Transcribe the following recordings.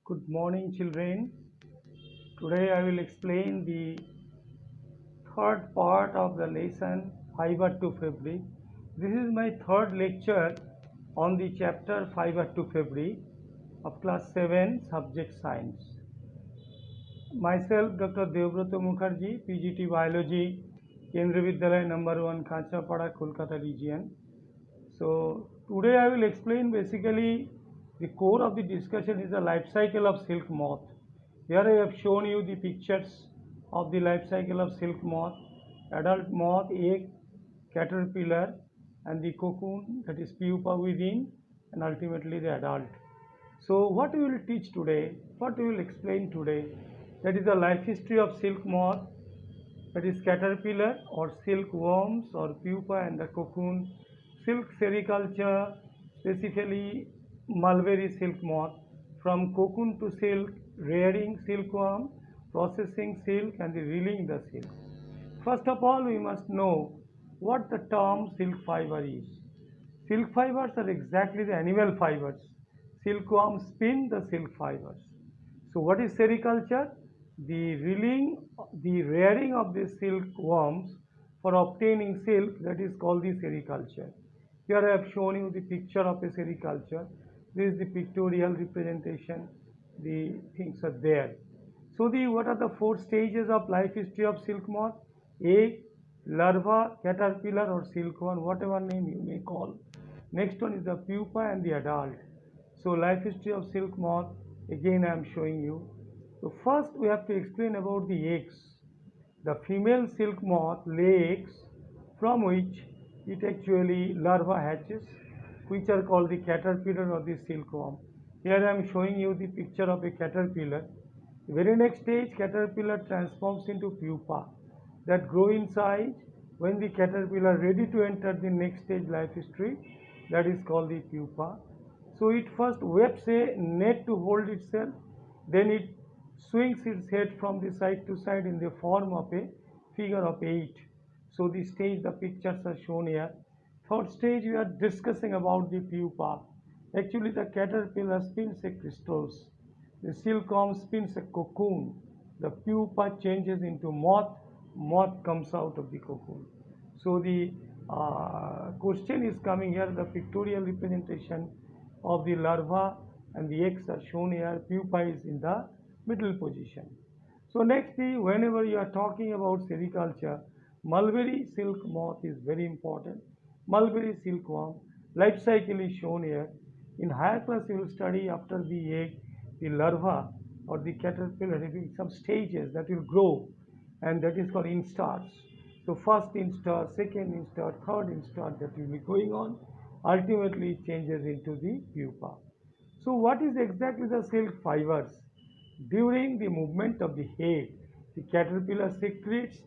Good morning, children. Today I will explain the third part of the lesson Fiber to Fabric. This is my third lecture on the chapter Fiber to Fabric of class 7 subject science. Myself, Dr. Devbrata Mukherjee, PGT Biology, Kendriya Vidyalaya number 1, Khachapada, Kolkata region. So today I will explain basically the core of the discussion is the life cycle of silk moth. Here I have shown you the pictures of the life cycle of silk moth, adult moth, egg, caterpillar and the cocoon, that is pupa within, and ultimately the adult. So what we will teach today, what we will explain today, that is the life history of silk moth, that is caterpillar or silkworms or pupa and the cocoon, silk sericulture, specifically mulberry silk moth, from cocoon to silk, rearing silkworm, processing silk and the reeling the silk. First of all, we must know what the term silk fiber is. Silk fibers are exactly the animal fibers. Silkworms spin the silk fibers. So what is sericulture? The reeling, the rearing of the silkworms for obtaining silk, that is called the sericulture. Here I have shown you the picture of a sericulture. This is the pictorial representation. The things are there. So the what are the four stages of life history of silk moth? Egg, larva, caterpillar or silkworm, whatever name you may call. Next one is the pupa and the adult. So life history of silk moth, again I am showing you. So first we have to explain about the eggs. The female silk moth lays eggs from which it actually larva hatches, which are called the caterpillar or the silkworm. Here I am showing you the picture of a caterpillar. The very next stage, caterpillar transforms into pupa that grow in size when the caterpillar ready to enter the next stage life history, that is called the pupa. So it first weaves a net to hold itself, then it swings its head from the side to side in the form of a figure of 8. So the stage, the pictures are shown here. Third stage, we are discussing about the pupa. Actually, the caterpillar spins a crystals. The silkworm spins a cocoon. The pupa changes into moth. Moth comes out of the cocoon. So the question is coming here. The pictorial representation of the larva and the eggs are shown here. Pupa is in the middle position. So next, whenever you are talking about sericulture, mulberry silk moth is very important. Mulberry silkworm life cycle is shown here. In higher class, you will study after the egg, the larva or the caterpillar having some stages that will grow, and that is called instars. So first instar, second instar, third instar, that will be going on. Ultimately, it changes into the pupa. So what is exactly the silk fibers? During the movement of the head, the caterpillar secretes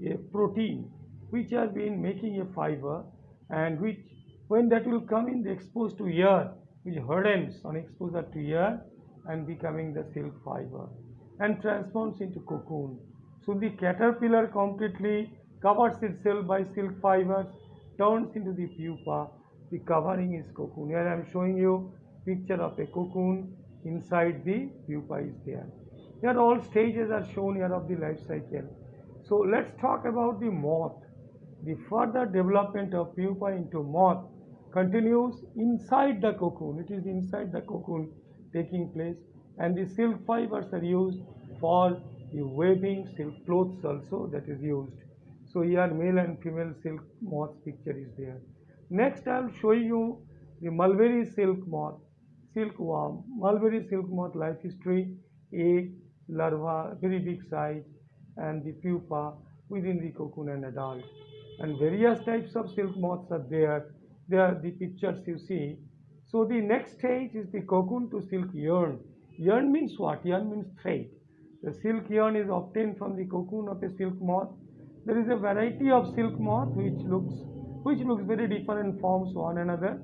a protein which has been making a fiber, and which when that will come in the exposed to air, which hardens on exposure to air and becoming the silk fiber and transforms into cocoon. So the caterpillar completely covers itself by silk fibers, turns into the pupa. The covering is cocoon. Here I am showing you picture of a cocoon. Inside the pupa is there. Here all stages are shown here of the life cycle. So let's talk about the moth. The further development of pupa into moth continues inside the cocoon. It is inside the cocoon taking place, and the silk fibers are used for the weaving silk clothes also, that is used. So here male and female silk moth picture is there. Next I will show you the mulberry silk moth, silkworm. Mulberry silk moth life history: egg, larva, very big size, and the pupa within the cocoon and adult. And various types of silk moths are there. They are the pictures you see. So the next stage is the cocoon to silk yarn. Yarn means what? Yarn means thread. The silk yarn is obtained from the cocoon of a silk moth. There is a variety of silk moth which looks very different forms one another,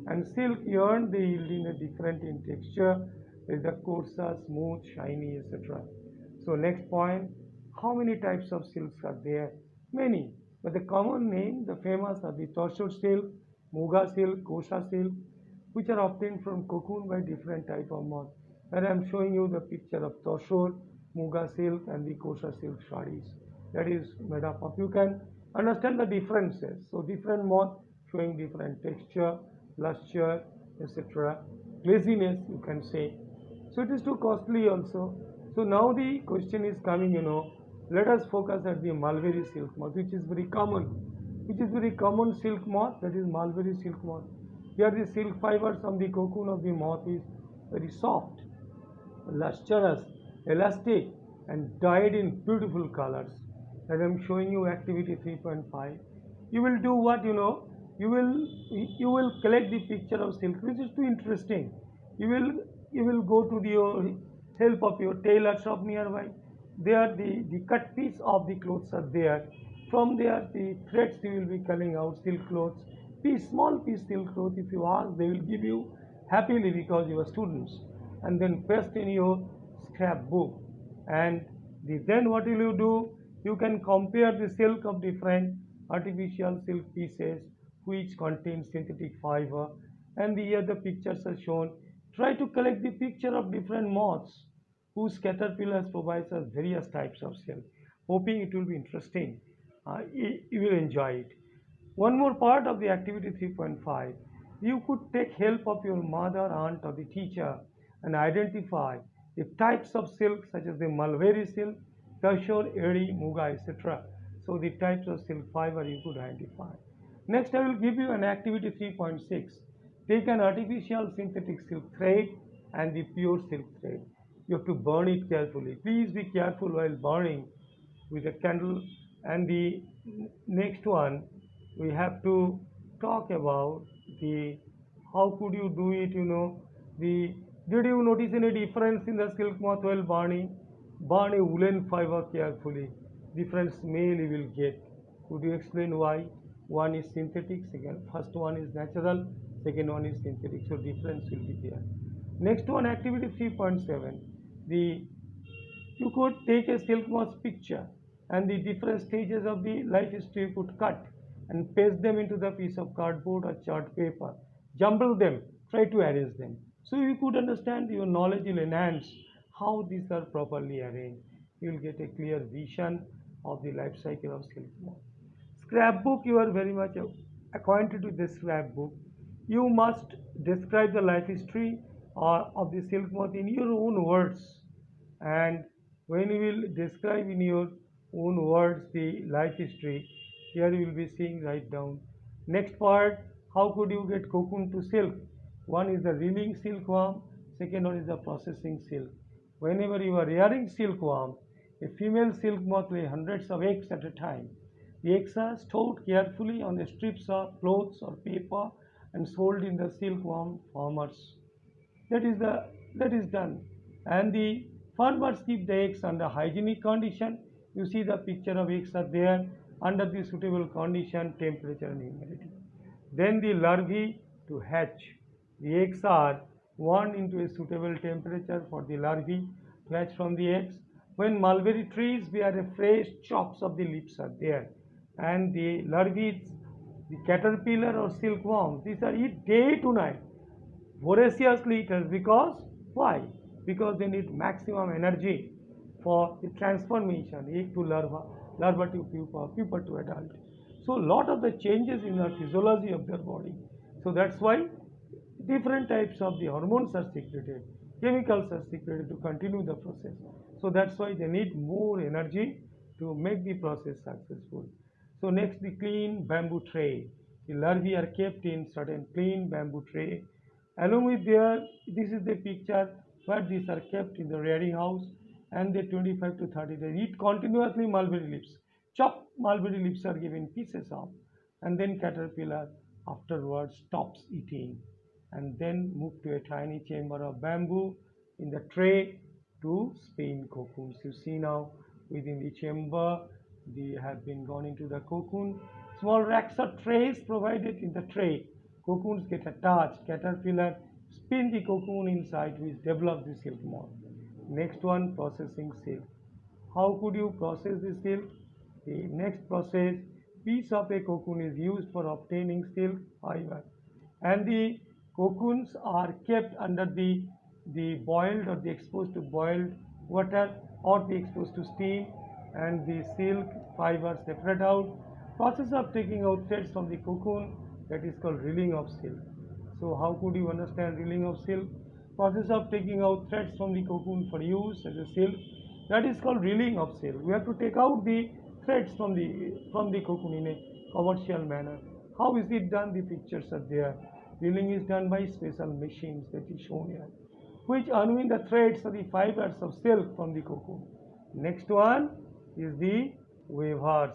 and silk yarn they yield in a different in texture. There is the coarser, smooth, shiny, etc. So next point, how many types of silks are there? Many, but the common name, the famous are the torso silk, muga silk, kosha silk, which are obtained from cocoon by different type of moth. And I am showing you the picture of Toshur, Muga silk and the Kosha silk sarees. That is made up of. You can understand the differences. So different moth showing different texture, luster, etc. Glaziness you can say. So it is too costly also. So now the question is coming, let us focus at the mulberry silk moth, which is very common. Which is very common silk moth, that is mulberry silk moth. Here the silk fibers of the cocoon of the moth is very soft, lustrous, elastic, and dyed in beautiful colors. As I'm showing you activity 3.5, you will do what you will collect the picture of silk, which is too interesting. You will go to your help of your tailor shop nearby. There the cut piece of the clothes are there. From there the threads you will be culling out silk clothes. Small piece silk cloth. If you ask, they will give you happily because you are students, and then paste in your scrapbook. And then what will you do? You can compare the silk of different artificial silk pieces which contain synthetic fiber, and here the pictures are shown. Try to collect the picture of different moths whose caterpillars provides us various types of silk. Hoping it will be interesting. You will enjoy it. One more part of the activity 3.5, you could take help of your mother, aunt, or the teacher and identify the types of silk such as the mulberry silk, Tashur, eri, muga, etc. So the types of silk fiber you could identify. Next, I will give you an activity 3.6. Take an artificial synthetic silk thread and the pure silk thread. You have to burn it carefully. Please be careful while burning with a candle. And the next one, we have to talk about the how could you do it. The Did you notice any difference in the silk moth while burning? Burn a woolen fiber carefully. Different smell you will get. Could you explain why? One is synthetic, first one is natural, second one is synthetic, so difference will be there. Next one, activity 3.7, the you could take a silk moth picture and the different stages of the life history you could cut and paste them into the piece of cardboard or chart paper. Jumble them, try to arrange them. So you could understand, your knowledge will enhance how these are properly arranged. You will get a clear vision of the life cycle of silk moth. Scrapbook, you are very much acquainted with the scrapbook. You must describe the life history of the silk moth in your own words. And when you will describe in your own words the life history, here you will be seeing right down. Next part, how could you get cocoon to silk? One is the reeling silkworm, second one is the processing silk. Whenever you are rearing silkworm, a female silk moth lay hundreds of eggs at a time. The eggs are stored carefully on the strips of clothes or paper and sold in the silkworm farmers. That is done. And the farmers keep the eggs under hygienic condition. You see the picture of eggs are there under the suitable condition, temperature and humidity. Then the larvae to hatch. The eggs are warmed into a suitable temperature for the larvae to hatch from the eggs. When mulberry trees bear a fresh chops of the leaves are there, and the larvae, the caterpillar or silkworm, these are eat day to night voraciously eaters. Because why? Because they need maximum energy for the transformation, egg to larva, larva to pupa, pupa to adult. So lot of the changes in the physiology of their body. So that's why different types of the hormones are secreted, chemicals are secreted to continue the process. So that's why they need more energy to make the process successful. So next, the clean bamboo tray. The larvae are kept in certain clean bamboo tray. Along with their, this is the picture where these are kept in the rearing house, and they 25 to 30 days eat continuously mulberry leaves. Chopped mulberry leaves are given pieces of, and then caterpillar afterwards stops eating and then move to a tiny chamber of bamboo in the tray to spin cocoons. You see now within the chamber they have been gone into the cocoon. Small racks or trays provided in the tray. Cocoons get attached. Caterpillar spin the cocoon inside which develops the silk moth. Next one, processing silk. How could you process the silk? The next process, piece of a cocoon is used for obtaining silk fiber, and the cocoons are kept under the the boiled or the exposed to boiled water or the exposed to steam, and the silk fiber separate out. Process of taking out threads from the cocoon, that is called reeling of silk. So how could you understand reeling of silk? Process of taking out threads from the cocoon for use as a silk, that is called reeling of silk. We have to take out the threads from the cocoon in a commercial manner. How is it done? The pictures are there. Reeling is done by special machines that is shown here, which unwind the threads or the fibers of silk from the cocoon. Next one is the weavers.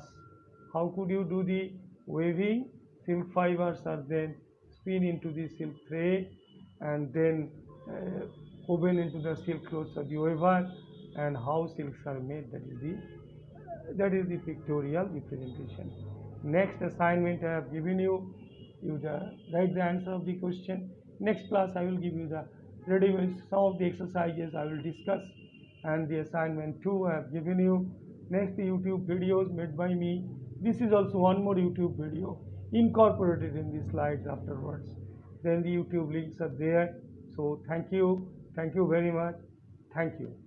How could you do the weaving? Silk fibers are then spin into the silk thread and then woven into the silk clothes of the weaver, and how silks are made, that is the pictorial representation. Next assignment I have given you, write the answer of the question. Next class I will give you the ready-made, some of the exercises I will discuss, and the assignment 2 I have given you. Next, the YouTube videos made by me. This is also one more YouTube video incorporated in the slides afterwards. Then the YouTube links are there. So thank you very much. Thank you.